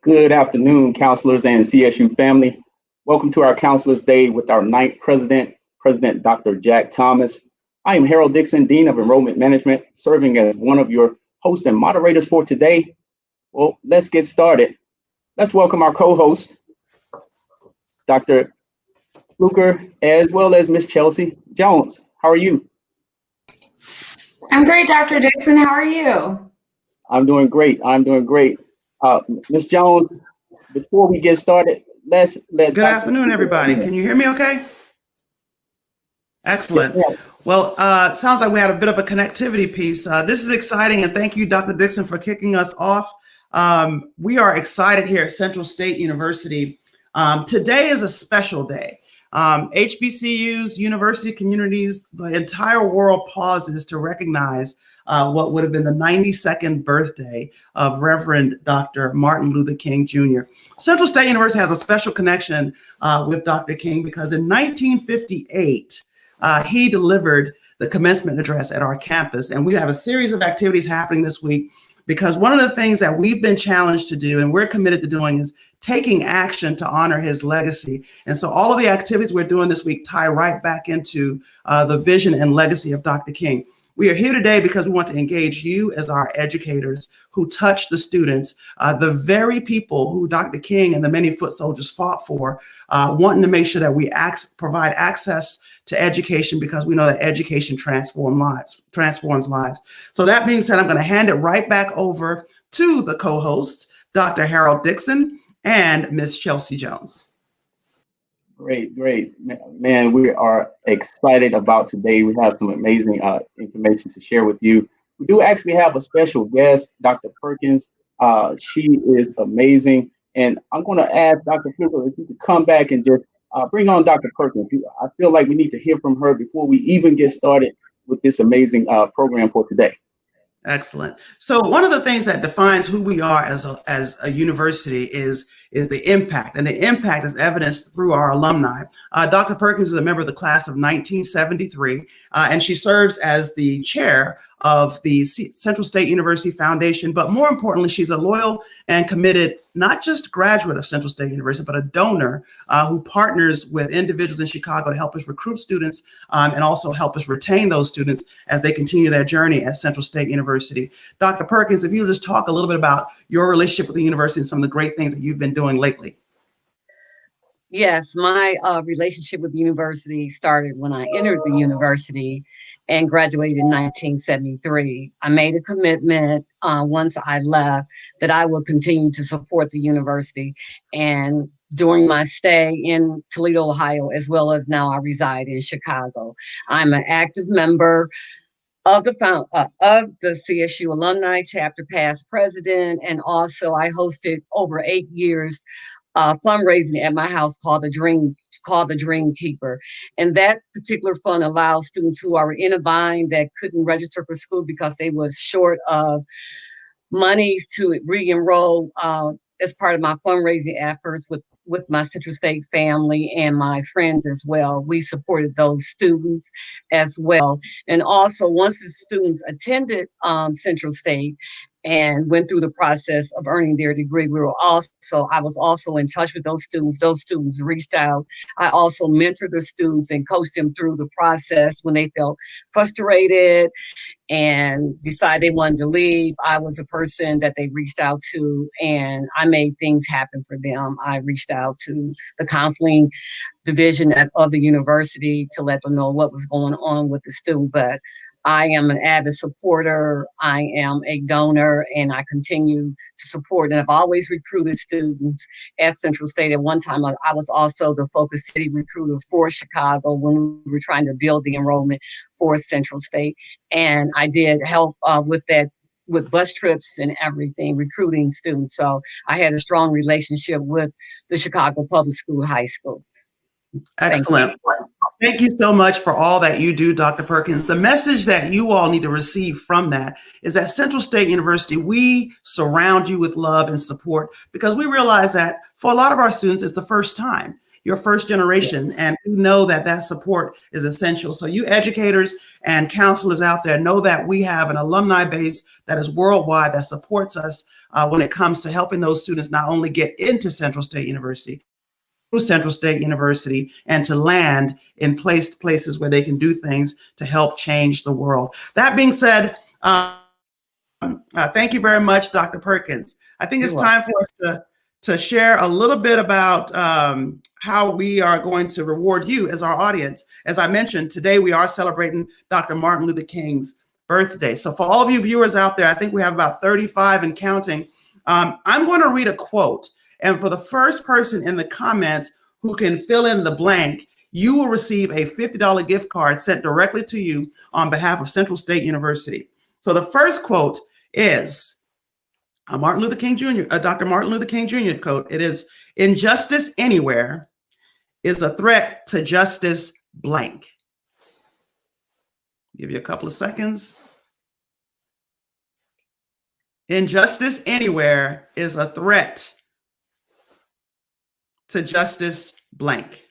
Good afternoon, counselors and CSU family. Welcome to our Counselors Day with our ninth president, President Dr. Jack Thomas. I am Harold Dixon, Dean of Enrollment Management, serving as one of your hosts and moderators for today. Well, let's get started. Let's welcome our co-host, Dr. Fluker, as well as Miss Chelsea Jones. How are you? I'm great, Dr. Dixon. How are you? I'm doing great. Ms. Jones, before we get started, let's let Good afternoon, everybody. Can you hear me okay? Excellent. Yeah. Well, sounds like we had a bit of a connectivity piece. This is exciting, and thank you, Dr. Dixon, for kicking us off. We are excited here at Central State University. Today is a special day. HBCUs, university communities, the entire world pauses to recognize what would have been the 92nd birthday of Reverend Dr. Martin Luther King Jr. Central State University has a special connection with Dr. King because in 1958, he delivered the commencement address at our campus. And we have a series of activities happening this week because one of the things that we've been challenged to do and we're committed to doing is taking action to honor his legacy. And so all of the activities we're doing this week tie right back into the vision and legacy of Dr. King. We are here today because we want to engage you as our educators who touch the students, the very people who Dr. King and the many foot soldiers fought for, wanting to make sure that we provide access to education because we know that education transforms lives. So that being said, I'm going to hand it right back over to the co-hosts, Dr. Harold Dixon and Miss Chelsea Jones. Great. Man, we are excited about today. We have some amazing information to share with you. We do actually have a special guest, Dr. Perkins. She is amazing. And I'm going to ask Dr. Fluker if you could come back and just bring on Dr. Perkins. I feel like we need to hear from her before we even get started with this amazing program for today. Excellent. So one of the things that defines who we are as a university is the impact, and the impact is evidenced through our alumni. Dr. Perkins is a member of the class of 1973, and she serves as the chair of the Central State University Foundation. But more importantly, she's a loyal and committed, not just graduate of Central State University, but a donor who partners with individuals in Chicago to help us recruit students and also help us retain those students as they continue their journey at Central State University. Dr. Perkins, if you just talk a little bit about your relationship with the university and some of the great things that you've been doing lately. Yes, my relationship with the university started when I entered the university and graduated in 1973. I made a commitment once I left that I will continue to support the university. And during my stay in Toledo, Ohio, as well as now I reside in Chicago, I'm an active member of the CSU alumni chapter, past president, and also I hosted over 8 years fundraising at my house called the Dream Keeper. And that particular fund allows students who are in a bind that couldn't register for school because they were short of monies to re-enroll as part of my fundraising efforts with my Central State family and my friends as well. We supported those students as well. And also once the students attended Central State and went through the process of earning their degree, I was also in touch with those students. Those students reached out. I also mentored the students and coached them through the process when they felt frustrated and decided they wanted to leave. I was a person that they reached out to, and I made things happen for them. I reached out to the counseling division of the university to let them know what was going on with the student. But I am an avid supporter. I am a donor, and I continue to support. And I've always recruited students at Central State. At one time, I was also the focus city recruiter for Chicago when we were trying to build the enrollment for Central State. And I did help with that, with bus trips and everything, recruiting students. So I had a strong relationship with the Chicago Public School high schools. Excellent. Thank you so much for all that you do, Dr. Perkins. The message that you all need to receive from that is that Central State University, we surround you with love and support because we realize that for a lot of our students, it's the first time. your first generation, and we know that that support is essential. So you educators and counselors out there know that we have an alumni base that is worldwide that supports us when it comes to helping those students not only get into Central State University, through Central State University, and to land in places where they can do things to help change the world. That being said, thank you very much, Dr. Perkins. I think it's time for us to share a little bit about how we are going to reward you as our audience. As I mentioned, today we are celebrating Dr. Martin Luther King's birthday. So for all of you viewers out there, I think we have about 35 and counting. I'm going to read a quote. And for the first person in the comments who can fill in the blank, you will receive a $50 gift card sent directly to you on behalf of Central State University. So the first quote is Martin Luther King Jr., Dr. Martin Luther King Jr. quote. It is, "Injustice anywhere is a threat to justice blank." Give you a couple of seconds. Injustice anywhere is a threat to justice blank.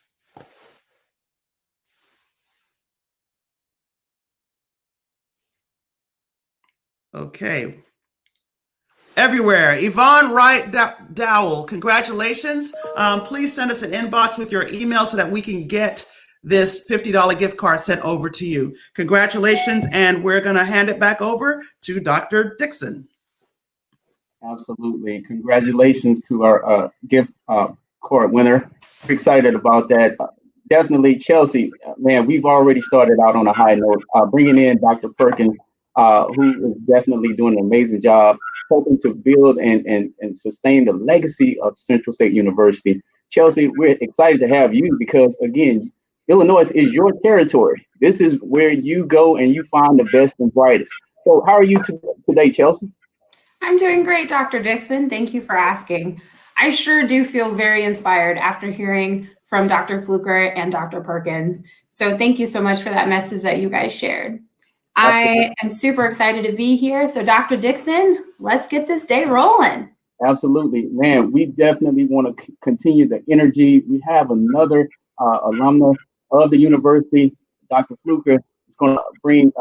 Okay. Everywhere. Yvonne Wright Dowell, congratulations. Please send us an inbox with your email so that we can get this $50 gift card sent over to you. Congratulations, and we're going to hand it back over to Dr. Dixon. Absolutely. Congratulations to our gift card winner. Excited about that. Definitely, Chelsea, man, we've already started out on a high note, bringing in Dr. Perkins, who is definitely doing an amazing job, hoping to build and sustain the legacy of Central State University. Chelsea, we're excited to have you because, again, Illinois is your territory. This is where you go and you find the best and brightest. So how are you today, Chelsea? I'm doing great, Dr. Dixon. Thank you for asking. I sure do feel very inspired after hearing from Dr. Fluker and Dr. Perkins. So thank you so much for that message that you guys shared. Absolutely. I am super excited to be here. So Dr. Dixon, let's get this day rolling. Absolutely, man. We definitely want to continue the energy. We have another alumna of the university, Dr. Fluker, is going to bring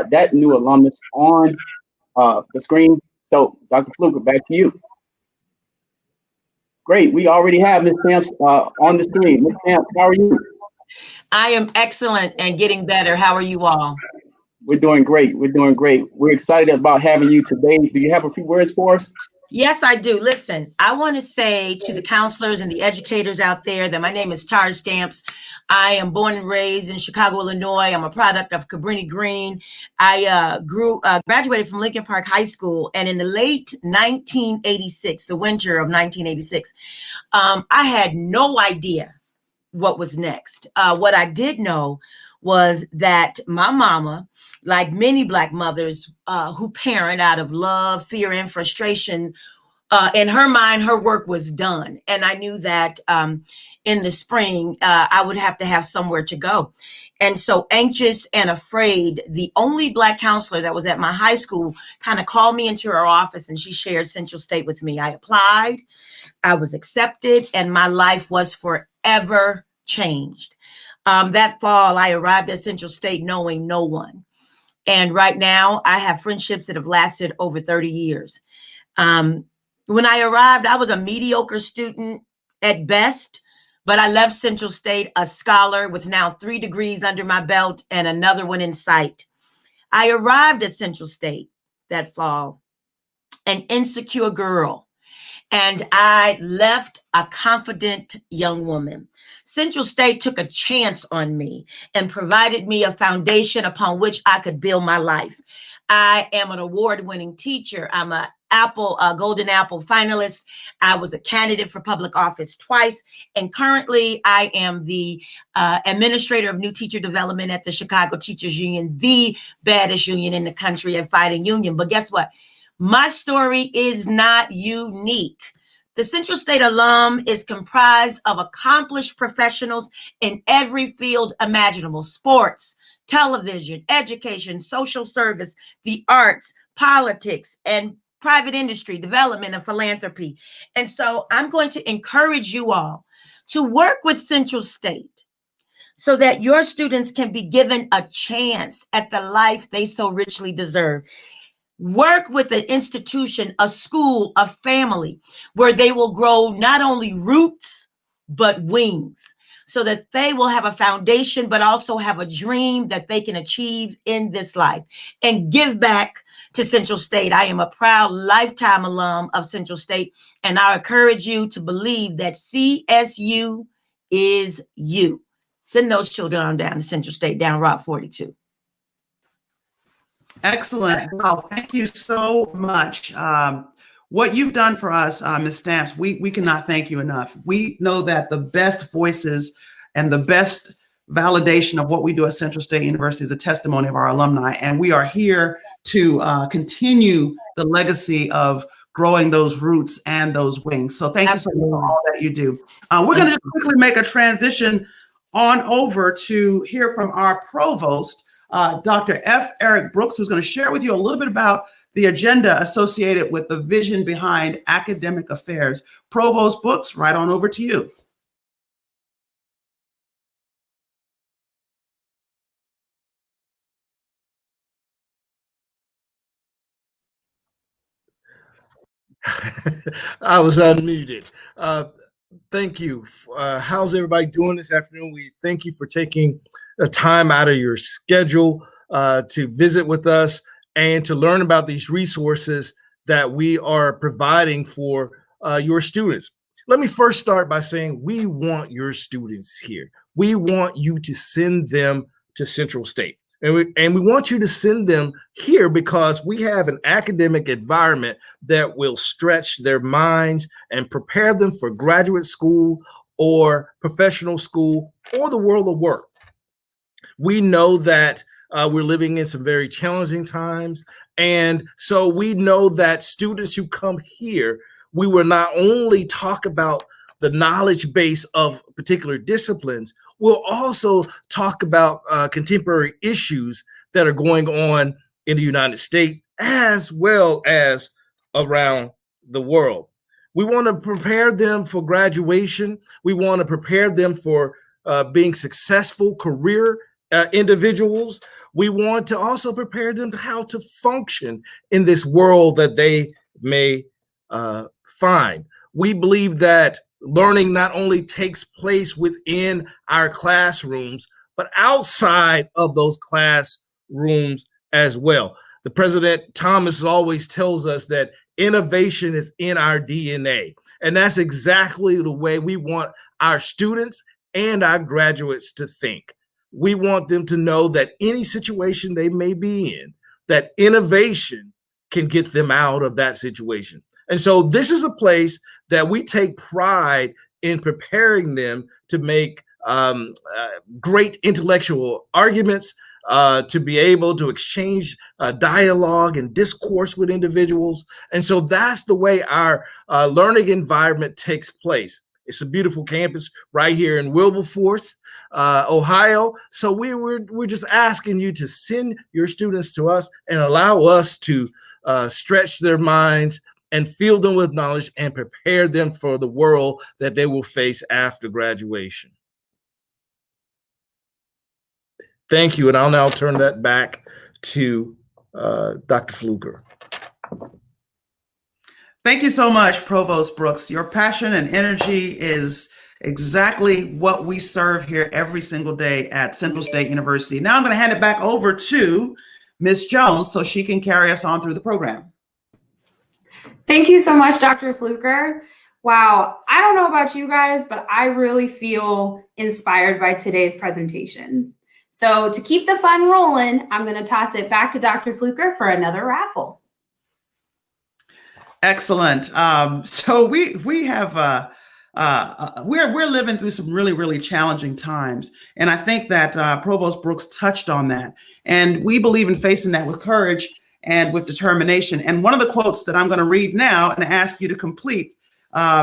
that new alumnus on the screen. So, Dr. Fluker, back to you. Great. We already have Ms. Stamps on the screen. Ms. Stamps, how are you? I am excellent and getting better. How are you all? We're doing great. We're doing great. We're excited about having you today. Do you have a few words for us? Yes, I do. Listen, I want to say to the counselors and the educators out there that my name is Tara Stamps. I am born and raised in Chicago, Illinois. I'm a product of Cabrini Green. I graduated from Lincoln Park High School, and in the late 1986, the winter of 1986, I had no idea what was next. What I did know was that my mama, like many Black mothers who parent out of love, fear, and frustration, in her mind, her work was done. And I knew that in the spring, I would have to have somewhere to go. And so anxious and afraid, the only Black counselor that was at my high school kind of called me into her office and she shared Central State with me. I applied, I was accepted, and my life was forever changed. That fall, I arrived at Central State knowing no one. And right now, I have friendships that have lasted over 30 years. When I arrived, I was a mediocre student at best, but I left Central State a scholar with now 3 degrees under my belt and another one in sight. I arrived at Central State that fall, an insecure girl, and I left a confident young woman. Central State took a chance on me and provided me a foundation upon which I could build my life. I am an award-winning teacher. I'm a Golden Apple finalist. I was a candidate for public office twice. And currently I am the administrator of new teacher development at the Chicago Teachers Union, the baddest union in the country and fighting union. But guess what? My story is not unique. The Central State alum is comprised of accomplished professionals in every field imaginable: sports, television, education, social service, the arts, politics, and private industry, development, and philanthropy. And so I'm going to encourage you all to work with Central State so that your students can be given a chance at the life they so richly deserve. Work with an institution, a school, a family where they will grow not only roots, but wings, so that they will have a foundation, but also have a dream that they can achieve in this life and give back to Central State. I am a proud lifetime alum of Central State, and I encourage you to believe that CSU is you. Send those children on down to Central State, down Route 42. Excellent. Wow, thank you so much. What you've done for us, Ms. Stamps, we cannot thank you enough. We know that the best voices and the best validation of what we do at Central State University is a testimony of our alumni. And we are here to continue the legacy of growing those roots and those wings. So thank you so much for all that you do. We're going to just quickly make a transition on over to hear from our provost, Dr. F. Eric Brooks, who's going to share with you a little bit about the agenda associated with the vision behind academic affairs. Provost Brooks, right on over to you. I was unmuted. Thank you. How's everybody doing this afternoon? We thank you for taking the time out of your schedule to visit with us and to learn about these resources that we are providing for your students. Let me first start by saying we want your students here. We want you to send them to Central State. And we want you to send them here because we have an academic environment that will stretch their minds and prepare them for graduate school or professional school or the world of work. We know that we're living in some very challenging times. And so we know that students who come here, we will not only talk about the knowledge base of particular disciplines, we'll also talk about contemporary issues that are going on in the United States as well as around the world. We want to prepare them for graduation. We want to prepare them for being successful career individuals. We want to also prepare them to how to function in this world that they may find. We believe that learning not only takes place within our classrooms, but outside of those classrooms as well. The President Thomas always tells us that innovation is in our DNA. And that's exactly the way we want our students and our graduates to think. We want them to know that any situation they may be in, that innovation can get them out of that situation. And so this is a place that we take pride in preparing them to make great intellectual arguments, to be able to exchange dialogue and discourse with individuals. And so that's the way our learning environment takes place. It's a beautiful campus right here in Wilberforce, Ohio. So we're just asking you to send your students to us and allow us to stretch their minds and fill them with knowledge and prepare them for the world that they will face after graduation. Thank you, and I'll now turn that back to Dr. Pfluger. Thank you so much, Provost Brooks. Your passion and energy is exactly what we serve here every single day at Central State University. Now I'm going to hand it back over to Ms. Jones so she can carry us on through the program. Thank you so much, Dr. Pfluger. Wow, I don't know about you guys, but I really feel inspired by today's presentations. So to keep the fun rolling, I'm going to toss it back to Dr. Pfluger for another raffle. Excellent. So we have we're living through some really challenging times, and I think that Provost Brooks touched on that. And we believe in facing that with courage and with determination. And one of the quotes that I'm going to read now and ask you to complete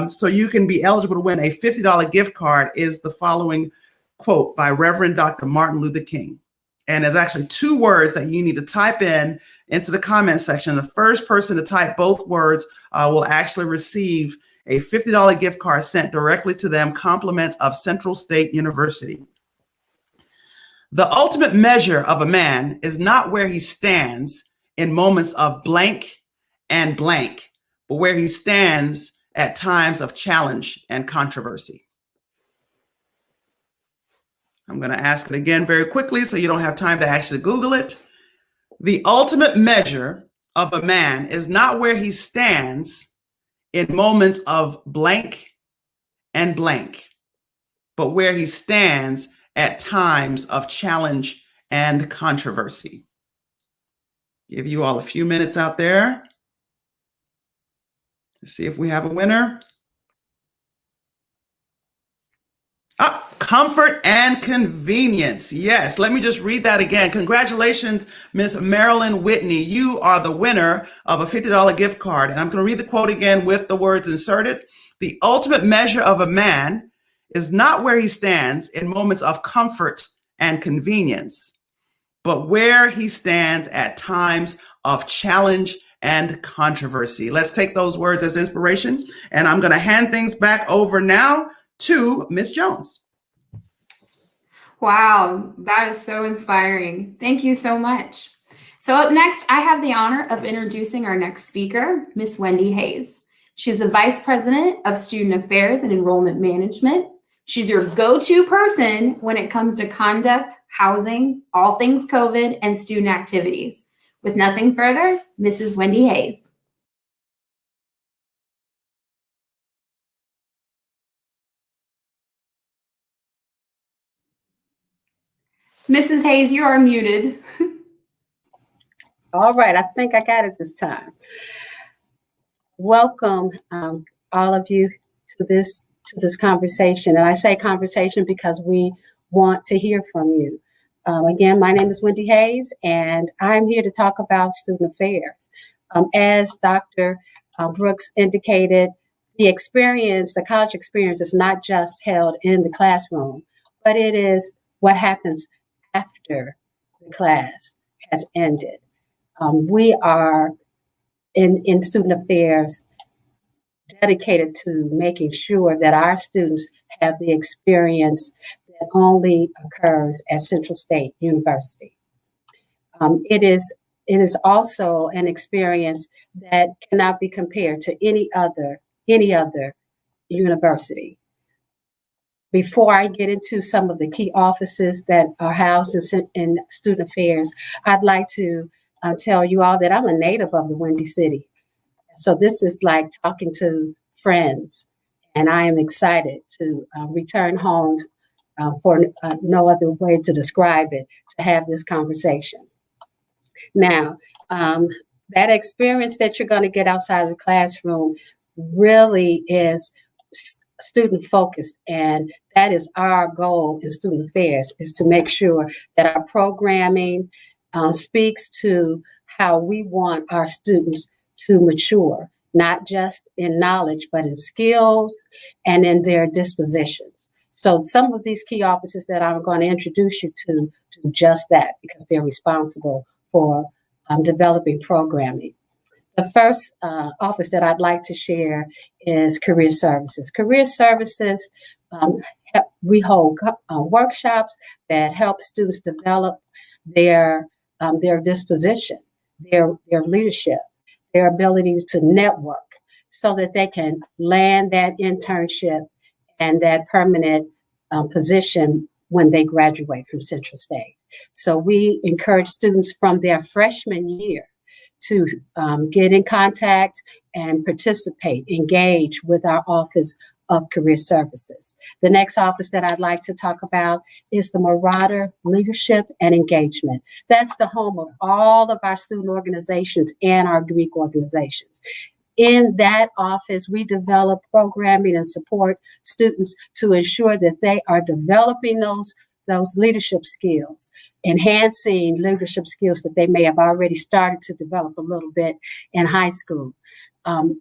so you can be eligible to win a $50 gift card is the following quote by Reverend Dr. Martin Luther King. And there's actually 2 words that you need to type into the comment section. The first person to type both words will actually receive a $50 gift card sent directly to them, compliments of Central State University. The ultimate measure of a man is not where he stands in moments of blank and blank, but where he stands at times of challenge and controversy. I'm going to ask it again very quickly so you don't have time to actually Google it. The ultimate measure of a man is not where he stands in moments of blank and blank, but where he stands at times of challenge and controversy. Give you all a few minutes out there. Let's see if we have a winner. Comfort and convenience. Yes, let me just read that again. Congratulations, Miss Marilyn Whitney. You are the winner of a $50 gift card. And I'm going to read the quote again with the words inserted. The ultimate measure of a man is not where he stands in moments of comfort and convenience, but where he stands at times of challenge and controversy. Let's take those words as inspiration. And I'm going to hand things back over now to Miss Jones. Wow, that is so inspiring. Thank you so much. So up next, I have the honor of introducing our next speaker, Miss Wendy Hayes. She's the Vice President of Student Affairs and Enrollment Management. She's your go-to person when it comes to conduct, housing, all things COVID, and student activities. With nothing further, Mrs. Wendy Hayes. Mrs. Hayes, you are muted. All right, I think I got it this time. Welcome, all of you to this conversation. And I say conversation because we want to hear from you. Again, my name is Wendy Hayes, and I'm here to talk about student affairs. As Dr. Brooks indicated, the college experience is not just held in the classroom, but it is what happens after the class has ended. We are in student affairs dedicated to making sure that our students have the experience that only occurs at Central State University. It is also an experience that cannot be compared to any other university. Before I get into some of the key offices that are housed in student affairs, I'd like to tell you all that I'm a native of the Windy City. So this is like talking to friends, and I am excited to return home for no other way to describe it, to have this conversation. Now, that experience that you're going to get outside of the classroom really is student focused, and that is our goal in student affairs, is to make sure that our programming speaks to how we want our students to mature, not just in knowledge, but in skills and in their dispositions. So some of these key offices that I'm going to introduce you to do just that, because they're responsible for developing programming. The first office that I'd like to share is Career Services. Career Services, we hold workshops that help students develop their disposition, their leadership, their ability to network, so that they can land that internship and that permanent position when they graduate from Central State. So we encourage students from their freshman year to get in contact and participate, engage with our Office of Career Services. The next office that I'd like to talk about is the Marauder Leadership and Engagement. That's the home of all of our student organizations and our Greek organizations. In that office, we develop programming and support students to ensure that they are developing those leadership skills, enhancing leadership skills that they may have already started to develop a little bit in high school.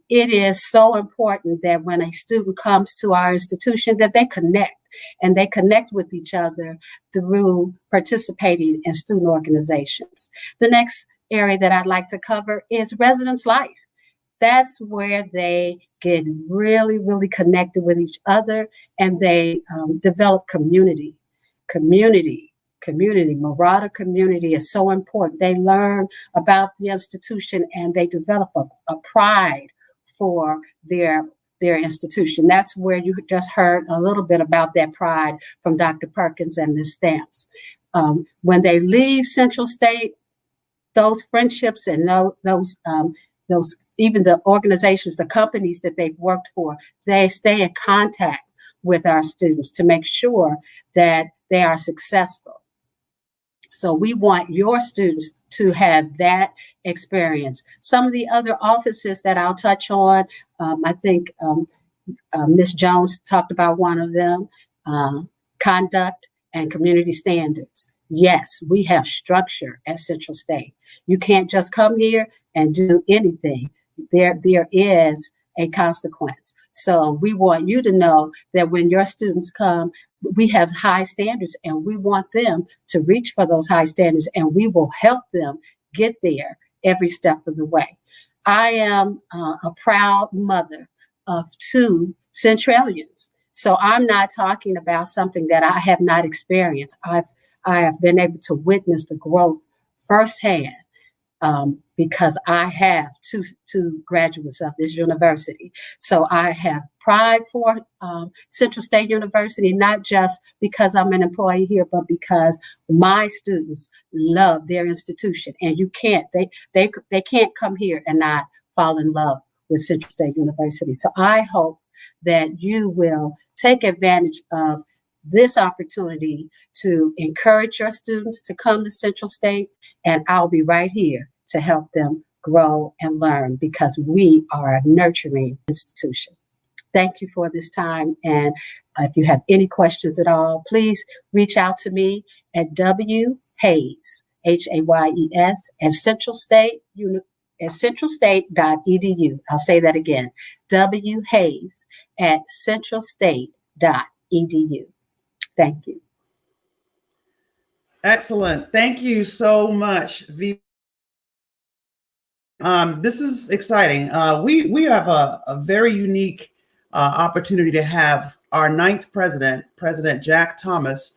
It is so important that when a student comes to our institution, that they connect with each other through participating in student organizations. The next area that I'd like to cover is residence life. That's where they get really, really connected with each other, and they develop community. Marauder community is so important. They learn about the institution and they develop a pride for their institution. That's where you just heard a little bit about that pride from Dr. Perkins and Ms. Stamps. When they leave Central State, those friendships and those even the organizations, the companies that they've worked for, they stay in contact with our students to make sure that they are successful. So we want your students to have that experience. Some of the other offices that I'll touch on, I think Ms. Jones talked about one of them, conduct and community standards. Yes, we have structure at Central State. You can't just come here and do anything. There is a consequence. So we want you to know that when your students come, we have high standards and we want them to reach for those high standards, and we will help them get there every step of the way. I am a proud mother of 2 Centralians. So I'm not talking about something that I have not experienced. I have been able to witness the growth firsthand because I have two graduates of this university. So I have pride for Central State University, not just because I'm an employee here, but because my students love their institution. And you can't, they can't come here and not fall in love with Central State University. So I hope that you will take advantage of this opportunity to encourage your students to come to Central State, and I'll be right here to help them grow and learn because we are a nurturing institution. Thank you for this time, and if you have any questions at all, please reach out to me at whayes, Hayes, at centralstate.edu. I'll say that again, whayes at centralstate.edu. Thank you. Excellent. Thank you so much, V. This is exciting. We have a very unique opportunity to have our 9th president, President Jack Thomas,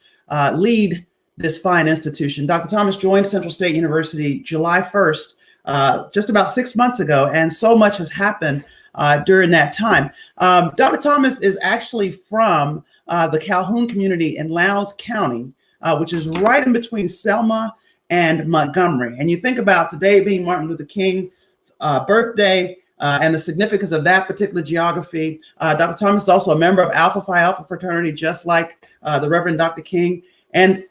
lead this fine institution. Dr. Thomas joined Central State University July 1st, just about 6 months ago, and so much has happened during that time. Dr. Thomas is actually from the Calhoun community in Lowndes County, which is right in between Selma and Montgomery. And you think about today being Martin Luther King's birthday and the significance of that particular geography. Dr. Thomas is also a member of Alpha Phi Alpha fraternity, just like the Reverend Dr. King. And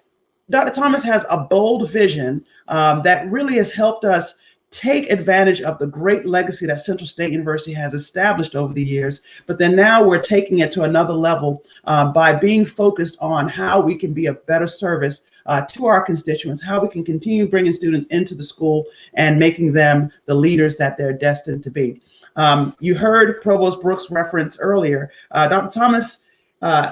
Dr. Thomas has a bold vision that really has helped us take advantage of the great legacy that Central State University has established over the years. But then now we're taking it to another level by being focused on how we can be of better service to our constituents, how we can continue bringing students into the school and making them the leaders that they're destined to be. You heard Provost Brooks reference earlier. Dr. Thomas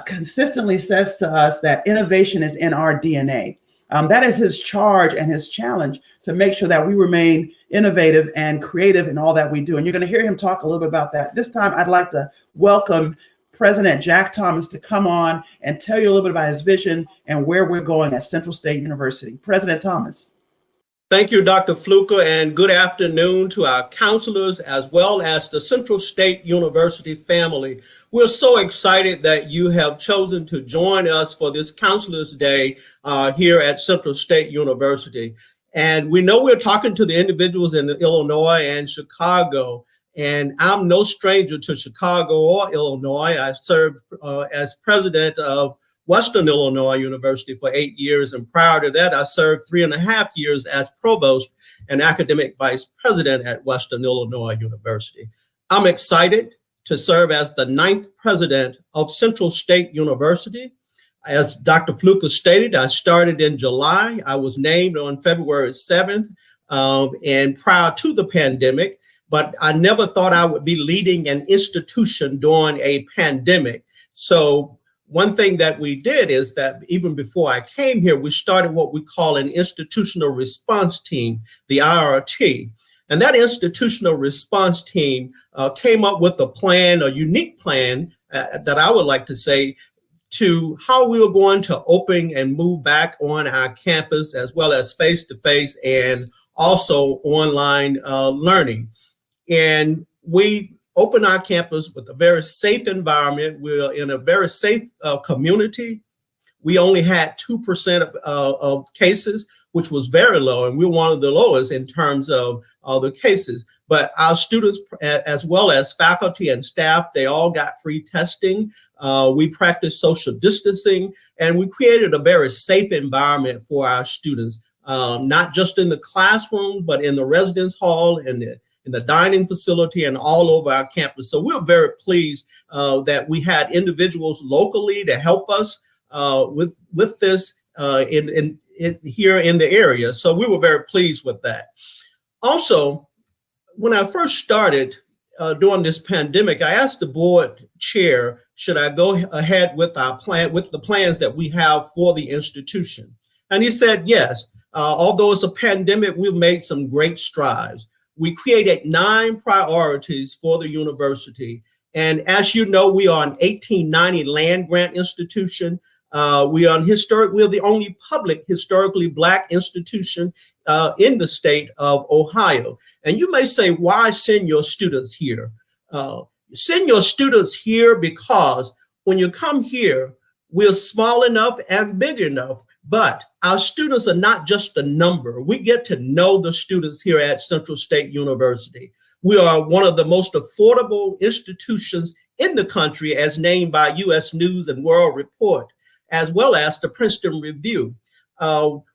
consistently says to us that innovation is in our DNA. That is his charge and his challenge, to make sure that we remain innovative and creative in all that we do. And you're going to hear him talk a little bit about that. This time, I'd like to welcome President Jack Thomas to come on and tell you a little bit about his vision and where we're going at Central State University. President Thomas. Thank you, Dr. Fluker, and good afternoon to our counselors as well as the Central State University family. We're so excited that you have chosen to join us for this Counselors Day here at Central State University. And we know we're talking to the individuals in Illinois and Chicago, and I'm no stranger to Chicago or Illinois. I served as president of Western Illinois University for 8 years, and prior to that, I served 3.5 years as provost and academic vice president at Western Illinois University. I'm excited to serve as the 9th president of Central State University. As Dr. Fluker stated, I started in July. I was named on February 7th and prior to the pandemic, but I never thought I would be leading an institution during a pandemic. So one thing that we did is that even before I came here, we started what we call an institutional response team, the IRT. And that institutional response team came up with a plan, a unique plan that I would like to say, to how we were going to open and move back on our campus, as well as face-to-face and also online learning. And we opened our campus with a very safe environment. We're in a very safe community. We only had 2% of cases, which was very low, and we're one of the lowest in terms of the cases. But our students, as well as faculty and staff, they all got free testing. We practiced social distancing, and we created a very safe environment for our students, not just in the classroom, but in the residence hall and in the dining facility and all over our campus. So we're very pleased that we had individuals locally to help us with this here in the area. So we were very pleased with that. Also, when I first started during this pandemic, I asked the board chair, should I go ahead with our plan, with the plans that we have for the institution? And he said, yes. Although it's a pandemic, we've made some great strides. We created 9 priorities for the university. And as you know, we are an 1890 land grant institution. We're the only public historically Black institution in the state of Ohio. And you may say, why send your students here? Send your students here because when you come here, we're small enough and big enough, but our students are not just a number. We get to know the students here at Central State University. We are one of the most affordable institutions in the country, as named by U.S. News and World Report, as well as the Princeton Review.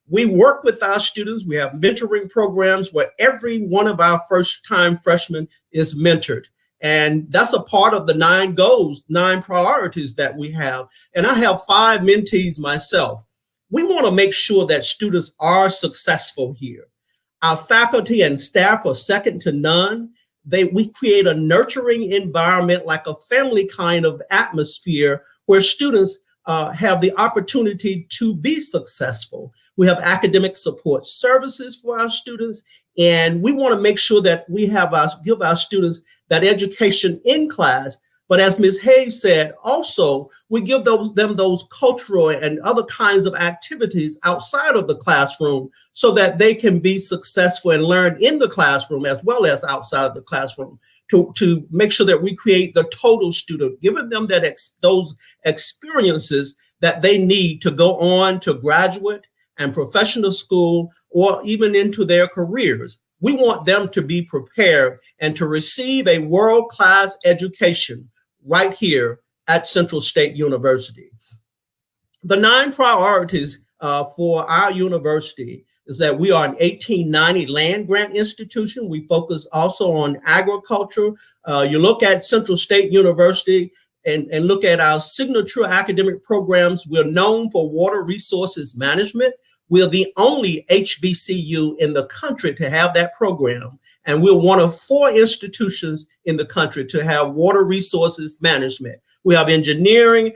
We work with our students. We have mentoring programs where every one of our first-time freshmen is mentored. And that's a part of the 9 goals, 9 priorities that we have. And I have 5 mentees myself. We want to make sure that students are successful here. Our faculty and staff are second to none. We create a nurturing environment, like a family kind of atmosphere, where students have the opportunity to be successful. We have academic support services for our students, and we want to make sure that we give our students that education in class. But as Ms. Hayes said, also, we give them those cultural and other kinds of activities outside of the classroom so that they can be successful and learn in the classroom as well as outside of the classroom, to make sure that we create the total student, giving them those experiences that they need to go on to graduate and professional school, or even into their careers. We want them to be prepared and to receive a world-class education right here at Central State University. The 9 priorities for our university is that we are an 1890 land grant institution. We focus also on agriculture. You look at Central State University and look at our signature academic programs. We're known for water resources management. We're the only HBCU in the country to have that program. And we're one of 4 institutions in the country to have water resources management. We have engineering.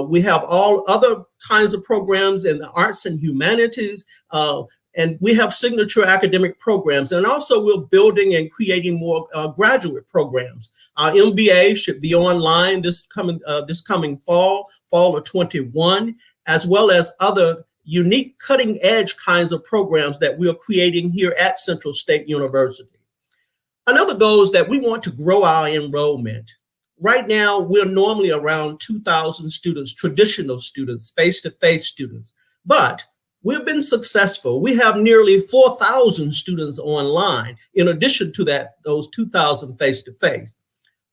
We have all other kinds of programs in the arts and humanities. And we have signature academic programs. And also we're building and creating more graduate programs. Our MBA should be online this coming fall of 21, as well as other unique cutting edge kinds of programs that we are creating here at Central State University. Another goal is that we want to grow our enrollment. Right now, we're normally around 2,000 students, traditional students, face-to-face students, but we've been successful. We have nearly 4,000 students online, in addition to that, those 2,000 face-to-face.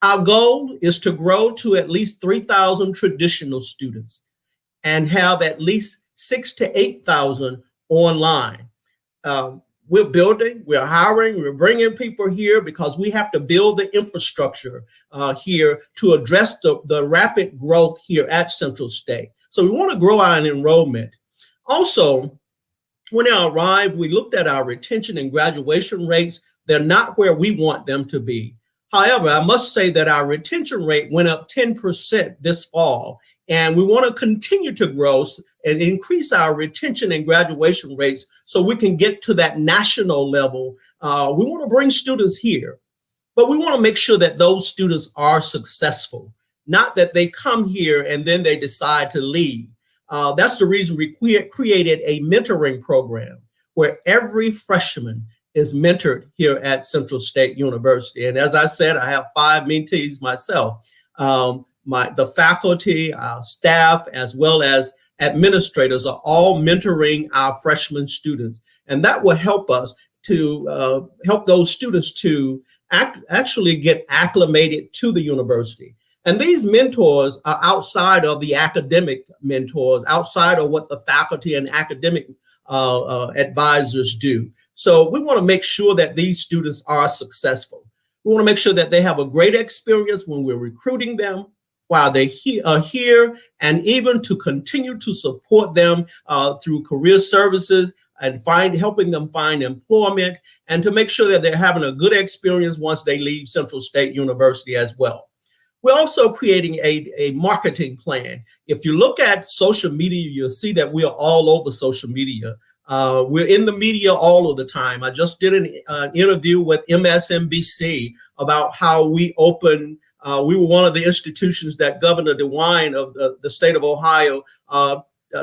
Our goal is to grow to at least 3,000 traditional students and have at least 6,000 to 8,000 online. We're building, we're hiring, we're bringing people here because we have to build the infrastructure here to address the rapid growth here at Central State. So we want to grow our enrollment. Also, when I arrived, we looked at our retention and graduation rates. They're not where we want them to be. However, I must say that our retention rate went up 10% this fall, and we want to continue to grow and increase our retention and graduation rates so we can get to that national level We want to bring students here, but we want to make sure that those students are successful, not that they come here and then they decide to leave. That's the reason we created a mentoring program where every freshman is mentored here at Central State University. And as I said, I have 5 mentees myself. The faculty, our staff, as well as administrators are all mentoring our freshman students. And that will help us to help those students to actually get acclimated to the university. And these mentors are outside of the academic mentors, outside of what the faculty and academic advisors do. So we want to make sure that these students are successful. We want to make sure that they have a great experience when we're recruiting them, while they are here, and even to continue to support them through career services and helping them find employment, and to make sure that they're having a good experience once they leave Central State University as well. We're also creating a marketing plan. If you look at social media, you'll see that we are all over social media. We're in the media all of the time. I just did an interview with MSNBC about how we opened. We were one of the institutions that Governor DeWine of the state of Ohio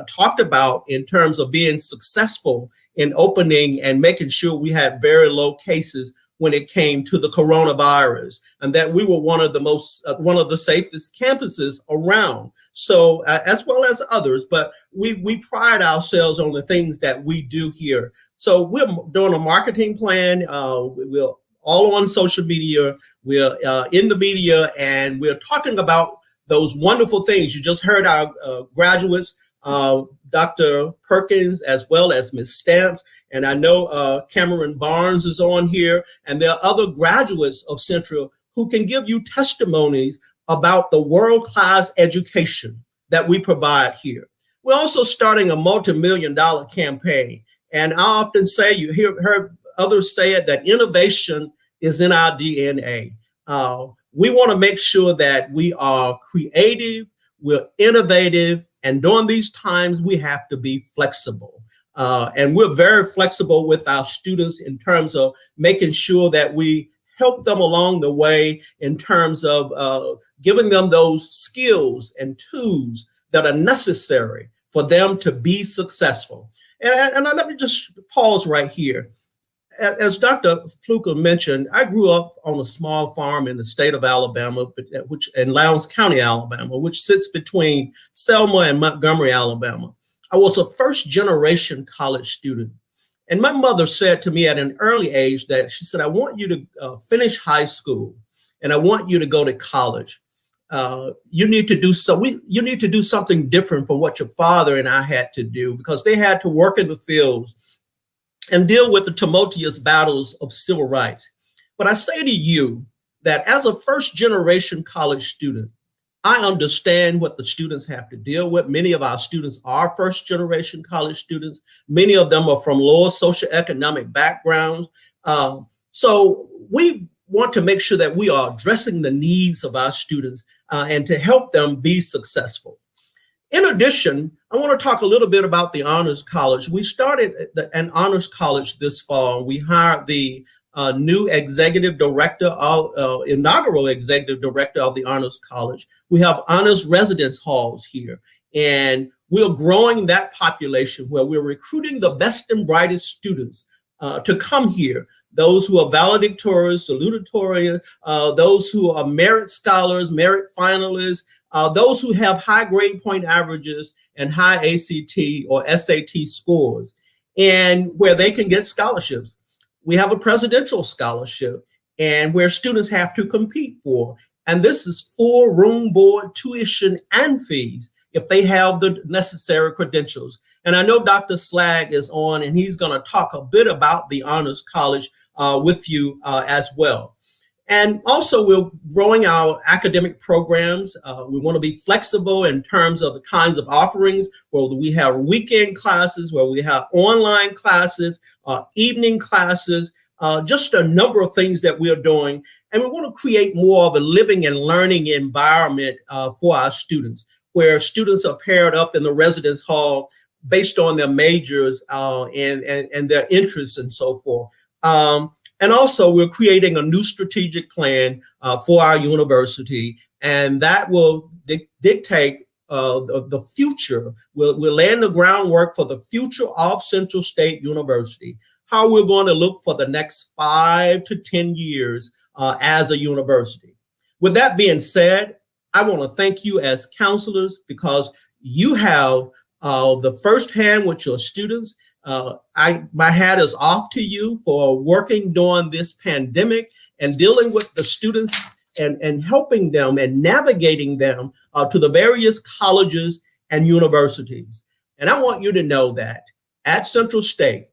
talked about in terms of being successful in opening and making sure we had very low cases when it came to the coronavirus, and that we were one of the safest campuses around. So as well as others, but we pride ourselves on the things that we do here. So we're doing a marketing plan. We're all on social media. We're in the media, and we're talking about those wonderful things. You just heard our graduates, Dr. Perkins, as well as Ms. Stamps. And I know Cameron Barnes is on here, and there are other graduates of Central who can give you testimonies about the world-class education that we provide here. We're also starting a multi-million-dollar campaign. And I often say, you heard others say it, that innovation is in our DNA. We want to make sure that we are creative, we're innovative, and during these times, we have to be flexible. And we're very flexible with our students in terms of making sure that we help them along the way in terms of giving them those skills and tools that are necessary for them to be successful. And let me just pause right here. As Dr. Fluker mentioned, I grew up on a small farm in the state of Alabama, which in Lowndes County, Alabama, which sits between Selma and Montgomery, Alabama. I was a first-generation college student. And my mother said to me at an early age that she said, I want you to finish high school and I want you to go to college. You need to do something different from what your father and I had to do, because they had to work in the fields and deal with the tumultuous battles of civil rights. But I say to you that as a first-generation college student, I understand what the students have to deal with. Many of our students are first-generation college students. Many of them are from lower socioeconomic backgrounds. So we want to make sure that we are addressing the needs of our students and to help them be successful. In addition, I want to talk a little bit about the Honors College. We started an Honors College this fall. We hired the new executive director, inaugural executive director of the Honors College. We have honors residence halls here, and we're growing that population where we're recruiting the best and brightest students to come here. Those who are valedictorians, salutatorians, those who are merit scholars, merit finalists, those who have high grade point averages and high ACT or SAT scores, and where they can get scholarships. We have a presidential scholarship, and where students have to compete for. And this is full room, board, tuition, and fees if they have the necessary credentials. And I know Dr. Slag is on, and he's going to talk a bit about the Honors College with you as well. And also, we're growing our academic programs. We want to be flexible in terms of the kinds of offerings, where we have weekend classes, where we have online classes, evening classes, just a number of things that we are doing. And we want to create more of a living and learning environment for our students, where students are paired up in the residence hall based on their majors and their interests and so forth. And also, we're creating a new strategic plan for our university, and that will dictate the future. We're laying the groundwork for the future of Central State University, how we're going to look for the next 5 to 10 years as a university. With that being said, I want to thank you as counselors, because you have the first hand with your students. My hat is off to you for working during this pandemic and dealing with the students and helping them and navigating them to the various colleges and universities. And I want you to know that at Central State,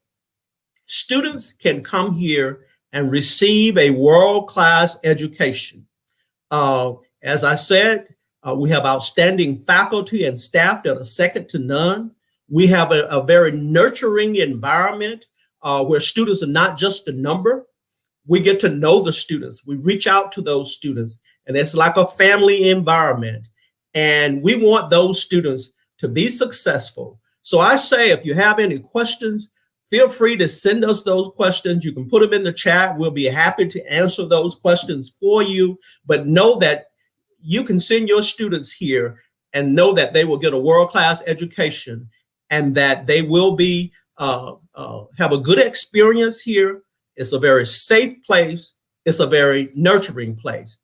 students can come here and receive a world-class education. As I said, we have outstanding faculty and staff that are second to none. We have a very nurturing environment where students are not just a number. We get to know the students. We reach out to those students, and it's like a family environment. And we want those students to be successful. So I say, if you have any questions, feel free to send us those questions. You can put them in the chat. We'll be happy to answer those questions for you. But know that you can send your students here and know that they will get a world-class education, and that they will be have a good experience here. It's a very safe place. It's a very nurturing place.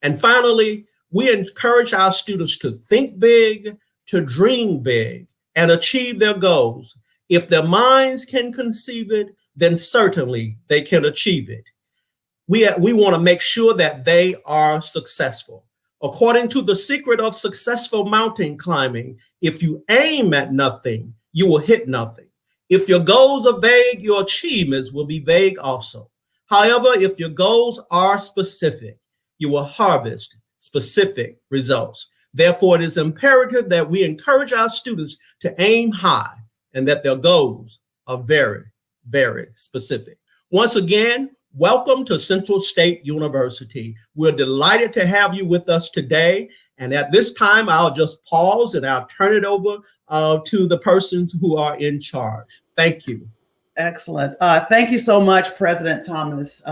And finally, we encourage our students to think big, to dream big, and achieve their goals. If their minds can conceive it, then certainly they can achieve it. We want to make sure that they are successful. According to the secret of successful mountain climbing, if you aim at nothing, you will hit nothing. If your goals are vague, your achievements will be vague also. However, if your goals are specific, you will harvest specific results. Therefore, it is imperative that we encourage our students to aim high and that their goals are very, very specific. Once again, welcome to Central State University. We're delighted to have you with us today. And at this time, I'll just pause and I'll turn it over to the persons who are in charge. Thank you. Excellent. Thank you so much, President Thomas.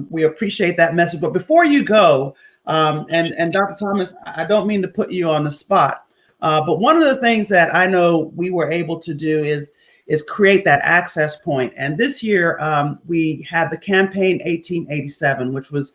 We appreciate that message. But before you go, and Dr. Thomas, I don't mean to put you on the spot, but one of the things that I know we were able to do is create that access point. And this year, we had the Campaign 1887, which was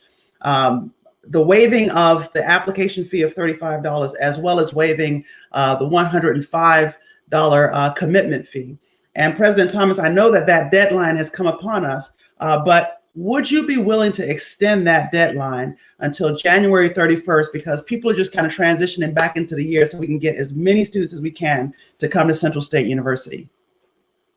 the waiving of the application fee of $35, as well as waiving the $105 commitment fee. And President Thomas, I know that deadline has come upon us, but would you be willing to extend that deadline until January 31st? Because people are just kind of transitioning back into the year, so we can get as many students as we can to come to Central State University.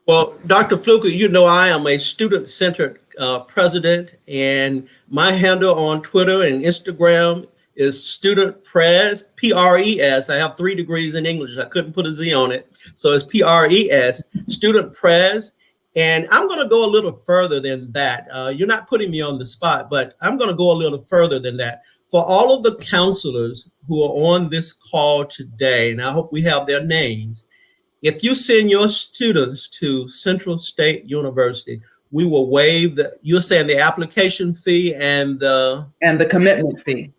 Well, Dr. Fluker, you know I am a student-centered president, and my handle on Twitter and Instagram is Student Pres, P-R-E-S. I have 3 degrees in English. I couldn't put a Z on it. So it's P-R-E-S, Student Pres. And I'm going to go a little further than that. You're not putting me on the spot, but I'm going to go a little further than that. For all of the counselors who are on this call today, and I hope we have their names, if you send your students to Central State University, we will waive you're saying the application fee and the commitment fee.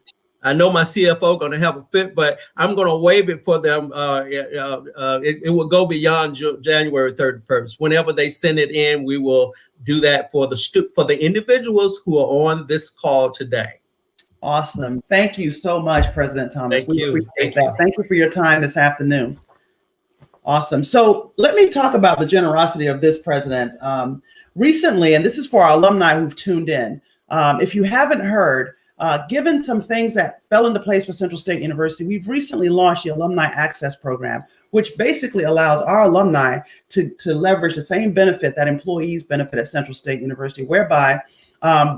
I know my CFO going to have a fit, but I'm going to waive it for them. It will go beyond January 31st. Whenever they send it in, we will do that for the individuals who are on this call today. Awesome. Thank you so much, President Thomas. Thank you. Appreciate that. Thank you for your time this afternoon. Awesome. So let me talk about the generosity of this president. Recently, and this is for our alumni who've tuned in, if you haven't heard, given some things that fell into place for Central State University, we've recently launched the Alumni Access Program, which basically allows our alumni to leverage the same benefit that employees benefit at Central State University, whereby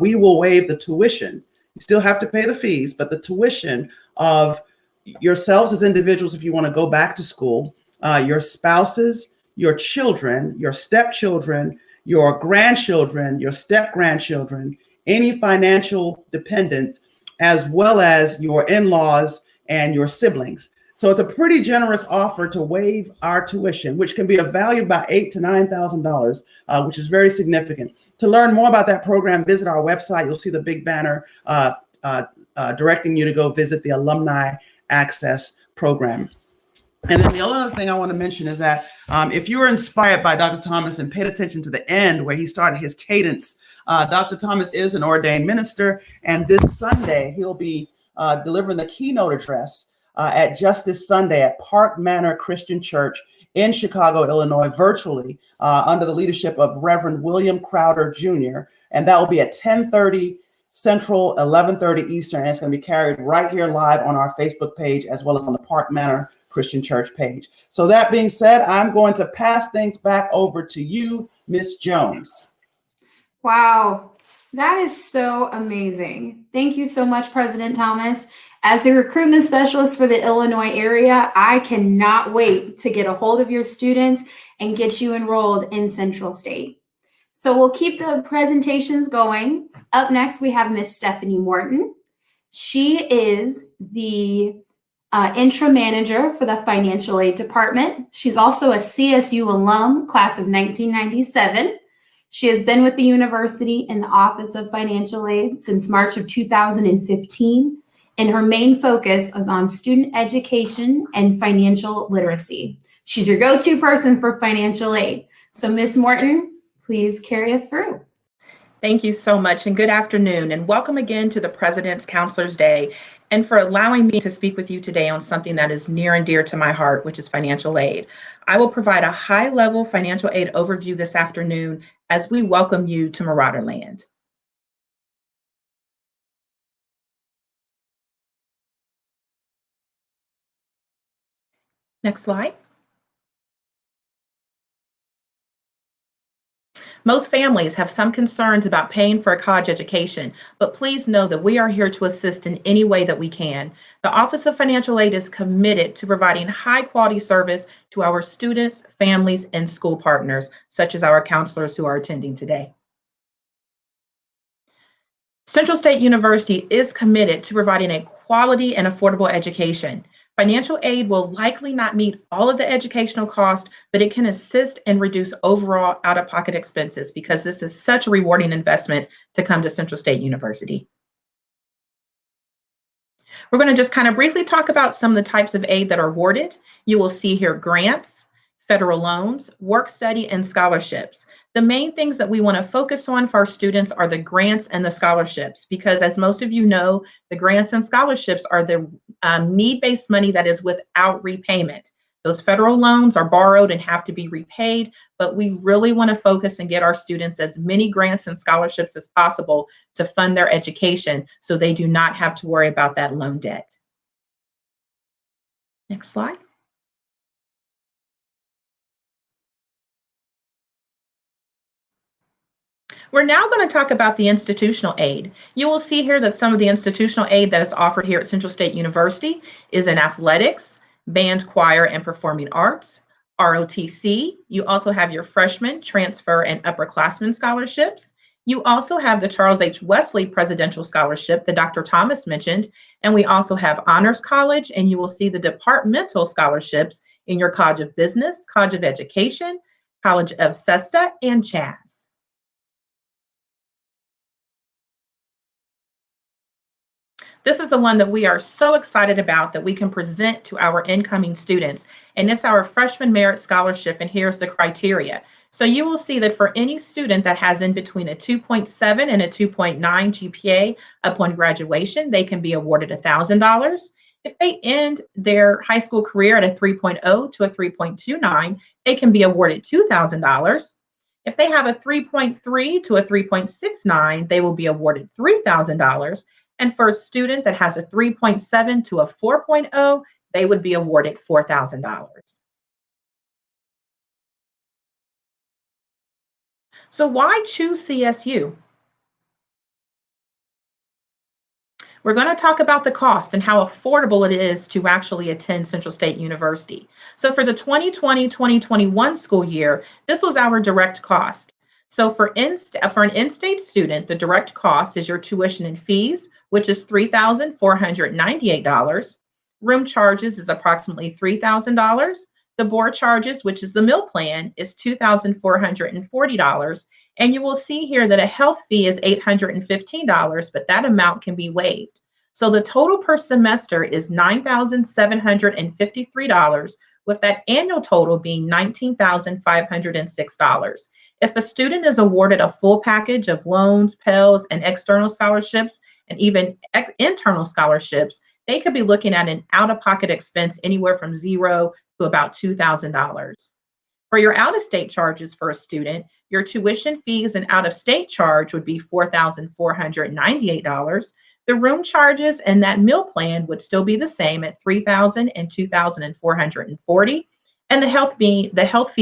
we will waive the tuition. You still have to pay the fees, but the tuition of yourselves as individuals, if you want to go back to school, your spouses, your children, your stepchildren, your grandchildren, your step-grandchildren, any financial dependents, as well as your in-laws and your siblings. So it's a pretty generous offer to waive our tuition, which can be of value about $8,000 to $9,000, which is very significant. To learn more about that program, visit our website. You'll see the big banner directing you to go visit the Alumni Access Program. And then the only other thing I want to mention is that if you were inspired by Dr. Thomas and paid attention to the end where he started his cadence, Dr. Thomas is an ordained minister, and this Sunday he'll be delivering the keynote address at Justice Sunday at Park Manor Christian Church in Chicago, Illinois, virtually under the leadership of Reverend William Crowder Jr. And that will be at 10:30 Central, 11:30 Eastern. And it's going to be carried right here live on our Facebook page as well as on the Park Manor Christian Church page. So that being said, I'm going to pass things back over to you, Miss Jones. Wow, that is so amazing. Thank you so much, President Thomas. As the recruitment specialist for the Illinois area, I cannot wait to get a hold of your students and get you enrolled in Central State. So we'll keep the presentations going. Up next, we have Miss Stephanie Morton. She is the intro manager for the financial aid department. She's also a CSU alum, class of 1997. She has been with the university in the Office of Financial Aid since March of 2015, and her main focus is on student education and financial literacy. She's your go-to person for financial aid. So Ms. Morton, please carry us through. Thank you so much, and good afternoon, and welcome again to the President's Counselor's Day, and for allowing me to speak with you today on something that is near and dear to my heart, which is financial aid. I will provide a high-level financial aid overview this afternoon as we welcome you to Marauderland. Next slide. Most families have some concerns about paying for a college education, but please know that we are here to assist in any way that we can. The Office of Financial Aid is committed to providing high quality service to our students, families, and school partners, such as our counselors who are attending today. Central State University is committed to providing a quality and affordable education. Financial aid will likely not meet all of the educational costs, but it can assist and reduce overall out-of-pocket expenses because this is such a rewarding investment to come to Central State University. We're going to just kind of briefly talk about some of the types of aid that are awarded. You will see here grants, federal loans, work study, and scholarships. The main things that we want to focus on for our students are the grants and the scholarships, because as most of you know, the grants and scholarships are the need-based money that is without repayment. Those federal loans are borrowed and have to be repaid, but we really want to focus and get our students as many grants and scholarships as possible to fund their education so they do not have to worry about that loan debt. Next slide. We're now going to talk about the institutional aid. You will see here that some of the institutional aid that is offered here at Central State University is in athletics, band, choir, and performing arts, ROTC. You also have your freshman, transfer, and upperclassmen scholarships. You also have the Charles H. Wesley Presidential Scholarship that Dr. Thomas mentioned, and we also have Honors College, and you will see the departmental scholarships in your College of Business, College of Education, College of SESTA, and CHAZ. This is the one that we are so excited about that we can present to our incoming students, and it's our Freshman Merit Scholarship, and here's the criteria. So you will see that for any student that has in between a 2.7 and a 2.9 GPA upon graduation, they can be awarded $1,000. If they end their high school career at a 3.0 to a 3.29, they can be awarded $2,000. If they have a 3.3 to a 3.69, they will be awarded $3,000. And for a student that has a 3.7 to a 4.0, they would be awarded $4,000. So why choose CSU? We're going to talk about the cost and how affordable it is to actually attend Central State University. So for the 2020-2021 school year, this was our direct cost. So for an in-state student, the direct cost is your tuition and fees, which is $3,498. Room charges is approximately $3,000. The board charges, which is the meal plan, is $2,440. And you will see here that a health fee is $815, but that amount can be waived. So the total per semester is $9,753, with that annual total being $19,506. If a student is awarded a full package of loans, Pell, and external scholarships, and even internal scholarships, they could be looking at an out-of-pocket expense anywhere from $0 to about $2,000. For your out-of-state charges for a student, your tuition fees and out-of-state charge would be $4,498. The room charges and that meal plan would still be the same at $3,000 and $2,440, and the health fee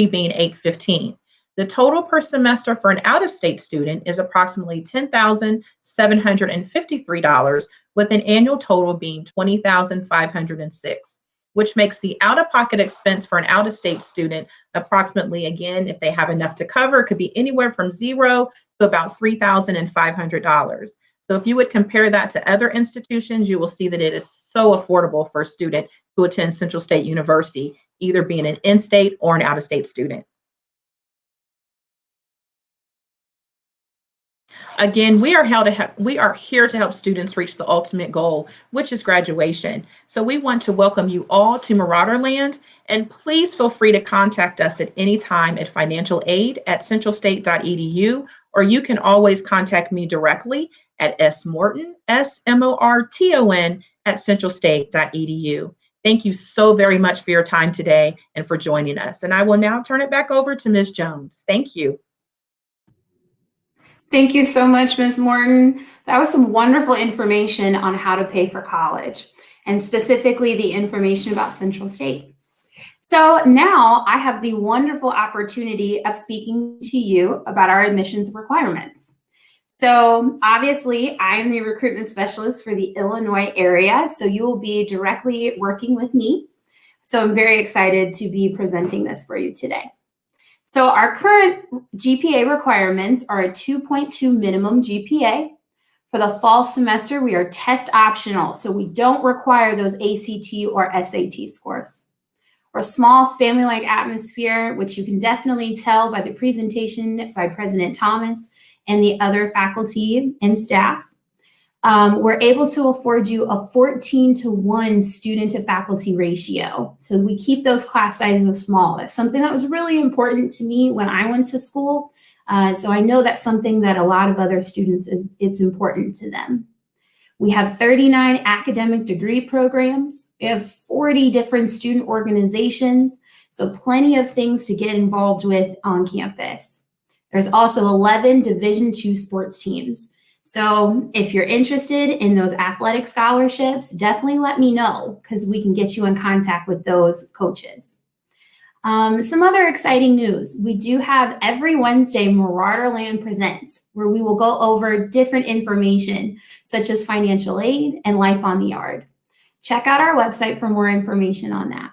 being $815. The total per semester for an out-of-state student is approximately $10,753, with an annual total being $20,506, which makes the out-of-pocket expense for an out-of-state student approximately, again, if they have enough to cover, it could be anywhere from $0 to about $3,500. So if you would compare that to other institutions, you will see that it is so affordable for a student to attend Central State University, either being an in-state or an out-of-state student. Again, we are here to help students reach the ultimate goal, which is graduation. So we want to welcome you all to Marauderland, and please feel free to contact us at any time at financialaid@centralstate.edu, or you can always contact me directly at smorton, SMORTON, @centralstate.edu. Thank you so very much for your time today and for joining us. And I will now turn it back over to Ms. Jones. Thank you. Thank you so much, Ms. Morton. That was some wonderful information on how to pay for college, and specifically the information about Central State. So now I have the wonderful opportunity of speaking to you about our admissions requirements. So obviously, I am the recruitment specialist for the Illinois area, so you will be directly working with me. So I'm very excited to be presenting this for you today. So our current GPA requirements are a 2.2 minimum GPA. For the fall semester, we are test optional, so we don't require those ACT or SAT scores. We're a small family-like atmosphere, which you can definitely tell by the presentation by President Thomas and the other faculty and staff. We're able to afford you a 14-to-1 student to faculty ratio. So we keep those class sizes small. That's something that was really important to me when I went to school. So I know that's something that a lot of other students, it's important to them. We have 39 academic degree programs. We have 40 different student organizations. So plenty of things to get involved with on campus. There's also 11 Division II sports teams. So if you're interested in those athletic scholarships, definitely let me know, because we can get you in contact with those coaches. Some other exciting news. We do have every Wednesday Marauderland Presents, where we will go over different information such as financial aid and life on the yard. Check out our website for more information on that.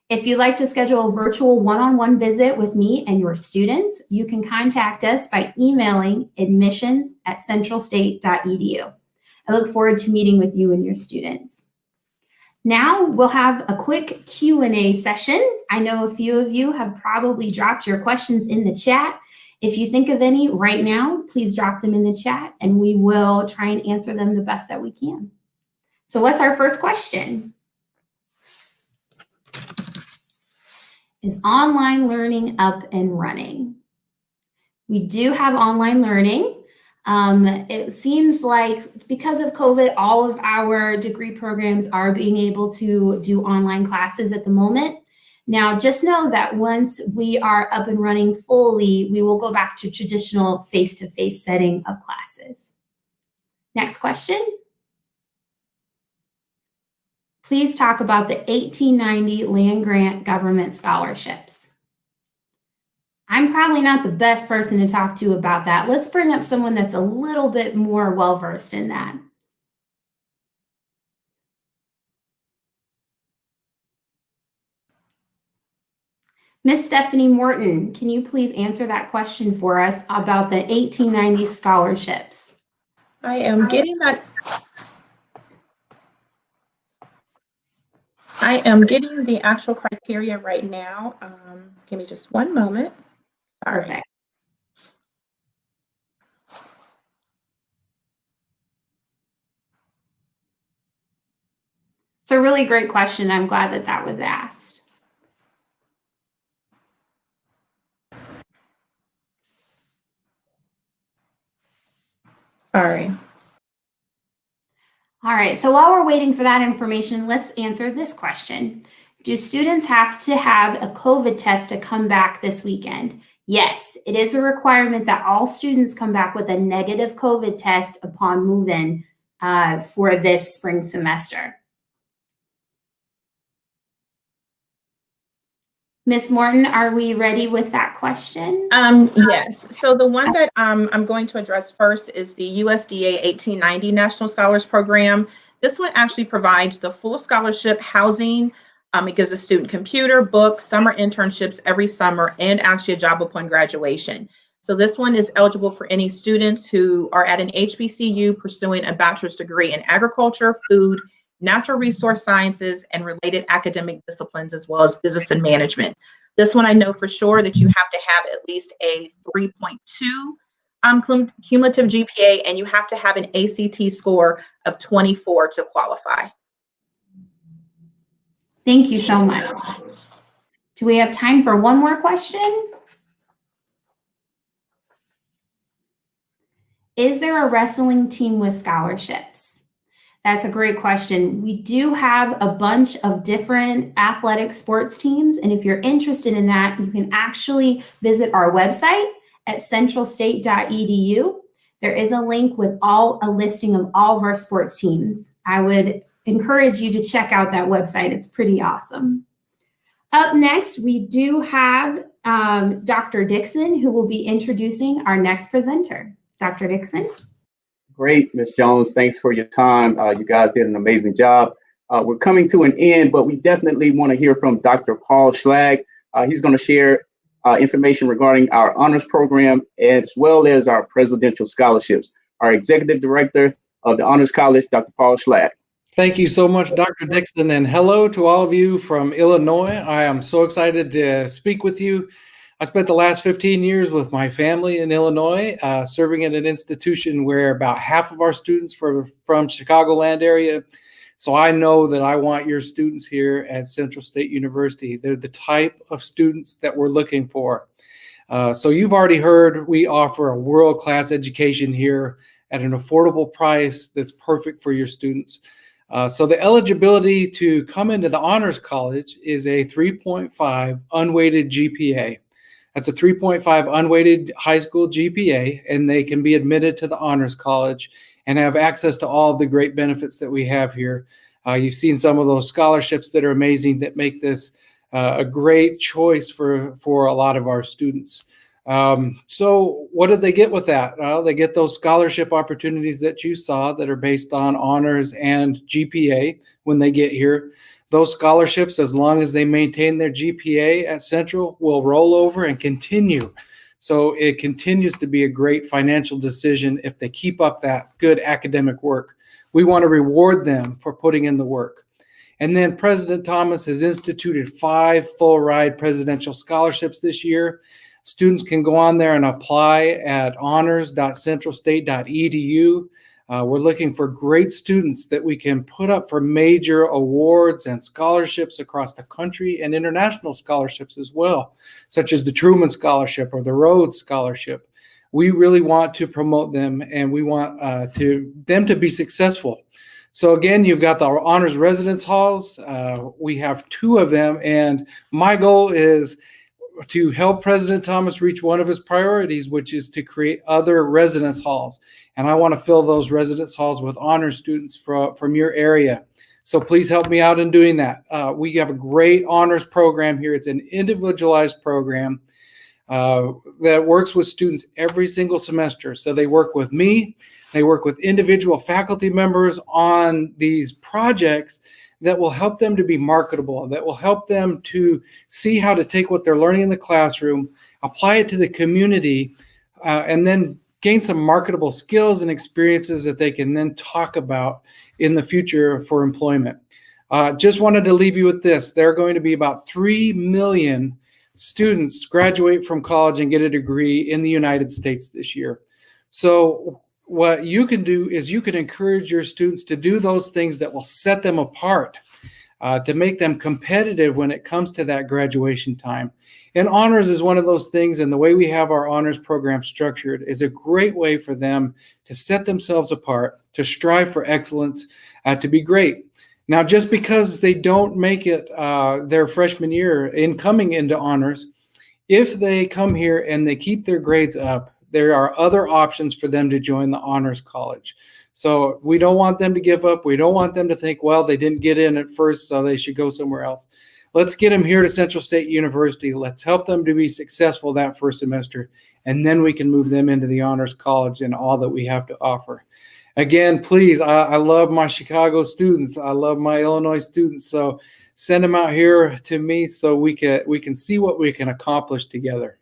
If you'd like to schedule a virtual one-on-one visit with me and your students, you can contact us by emailing admissions@centralstate.edu. I look forward to meeting with you and your students. Now we'll have a quick Q&A session. I know a few of you have probably dropped your questions in the chat. If you think of any right now, please drop them in the chat and we will try and answer them the best that we can. So what's our first question? Is online learning up and running? We do have online learning. It seems like because of COVID, all of our degree programs are being able to do online classes at the moment. Now, just know that once we are up and running fully, we will go back to traditional face-to-face setting of classes. Next question. Please talk about the 1890 land-grant government scholarships. I'm probably not the best person to talk to about that. Let's bring up someone that's a little bit more well-versed in that. Miss Stephanie Morton, can you please answer that question for us about the 1890 scholarships? I am getting that. I am getting the actual criteria right now. Give me just one moment. Sorry. Perfect. It's a really great question. I'm glad that that was asked. Sorry. All right, so while we're waiting for that information, let's answer this question. Do students have to have a COVID test to come back this weekend? Yes, it is a requirement that all students come back with a negative COVID test upon move-in for this spring semester. Ms. Morton, are we ready with that question? Yes. So the one that I'm going to address first is the USDA 1890 National Scholars Program. This one actually provides the full scholarship housing. It gives a student computer, books, summer internships every summer, and actually a job upon graduation. So this one is eligible for any students who are at an HBCU pursuing a bachelor's degree in agriculture, food, natural resource sciences, and related academic disciplines, as well as business and management. This one I know for sure that you have to have at least a 3.2 cumulative GPA, and you have to have an ACT score of 24 to qualify. Thank you so much. Do we have time for one more question? Is there a wrestling team with scholarships? That's a great question. We do have a bunch of different athletic sports teams, and if you're interested in that, you can actually visit our website at centralstate.edu. There is a link with a listing of all of our sports teams. I would encourage you to check out that website. It's pretty awesome. Up next, we do have Dr. Dixon, who will be introducing our next presenter. Dr. Dixon. Great, Ms. Jones. Thanks for your time. You guys did an amazing job. We're coming to an end, but we definitely want to hear from Dr. Paul Schlag. He's going to share information regarding our honors program as well as our presidential scholarships. Our executive director of the Honors College, Dr. Paul Schlag. Thank you so much, Dr. Dixon, and hello to all of you from Illinois. I am so excited to speak with you. I spent the last 15 years with my family in Illinois, serving at an institution where about half of our students were from Chicagoland area. So I know that I want your students here at Central State University. They're the type of students that we're looking for. So you've already heard we offer a world-class education here at an affordable price that's perfect for your students. So the eligibility to come into the Honors College is a 3.5 unweighted GPA. That's a 3.5 unweighted high school GPA, and they can be admitted to the Honors College and have access to all of the great benefits that we have here. You've seen some of those scholarships that are amazing that make this a great choice for a lot of our students. So what did they get with that? Well, they get those scholarship opportunities that you saw that are based on honors and GPA when they get here. Those scholarships, as long as they maintain their GPA at Central, will roll over and continue. So it continues to be a great financial decision if they keep up that good academic work. We want to reward them for putting in the work. And then President Thomas has instituted 5 full ride presidential scholarships this year. Students can go on there and apply at honors.centralstate.edu. We're looking for great students that we can put up for major awards and scholarships across the country and international scholarships as well, such as the Truman Scholarship or the Rhodes Scholarship. We really want to promote them, and we want them to be successful. So again, you've got the Honors Residence Halls. We have 2 of them, and my goal is to help President Thomas reach one of his priorities, which is to create other residence halls. And I want to fill those residence halls with honors students from your area. So please help me out in doing that. We have a great honors program here. It's an individualized program that works with students every single semester. So they work with me, they work with individual faculty members on these projects that will help them to be marketable, that will help them to see how to take what they're learning in the classroom, apply it to the community, and then gain some marketable skills and experiences that they can then talk about in the future for employment. Just wanted to leave you with this. There are going to be about 3 million students graduate from college and get a degree in the United States this year. So what you can do is you can encourage your students to do those things that will set them apart to make them competitive when it comes to that graduation time. And honors is one of those things, and the way we have our honors program structured is a great way for them to set themselves apart, to strive for excellence, to be great. Now, just because they don't make it their freshman year in coming into honors, if they come here and they keep their grades up, there are other options for them to join the honors college. So we don't want them to give up. We don't want them to think, well, they didn't get in at first, so they should go somewhere else. Let's get them here to Central State University. Let's help them to be successful that first semester, and then we can move them into the honors college and all that we have to offer. Again, please, I love my Chicago students. I love my Illinois students. So send them out here to me so we can see what we can accomplish together.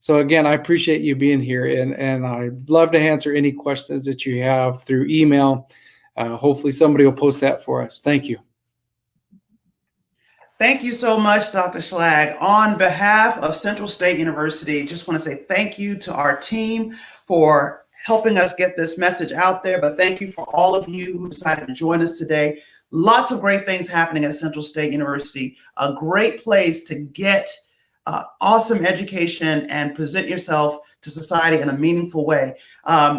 So again, I appreciate you being here, and I'd love to answer any questions that you have through email. Hopefully somebody will post that for us. Thank you. Thank you so much, Dr. Schlag. On behalf of Central State University, just want to say thank you to our team for helping us get this message out there, but thank you for all of you who decided to join us today. Lots of great things happening at Central State University, a great place to get awesome education and present yourself to society in a meaningful way.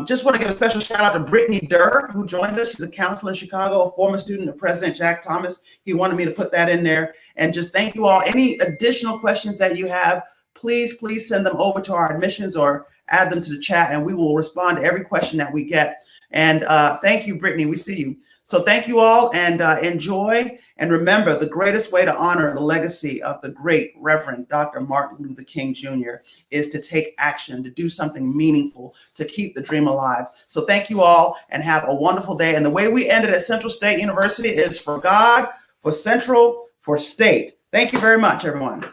Just want to give a special shout out to Brittany Durr, who joined us. She's a counselor in Chicago, a former student of President Jack Thomas. He wanted me to put that in there. And just thank you all. Any additional questions that you have, please send them over to our admissions or add them to the chat, and we will respond to every question that we get. And thank you, Brittany. We see you. So thank you all, and enjoy. And remember, the greatest way to honor the legacy of the great Reverend Dr. Martin Luther King Jr. is to take action, to do something meaningful, to keep the dream alive. So thank you all, and have a wonderful day. And the way we ended at Central State University is for God, for Central, for State. Thank you very much, everyone.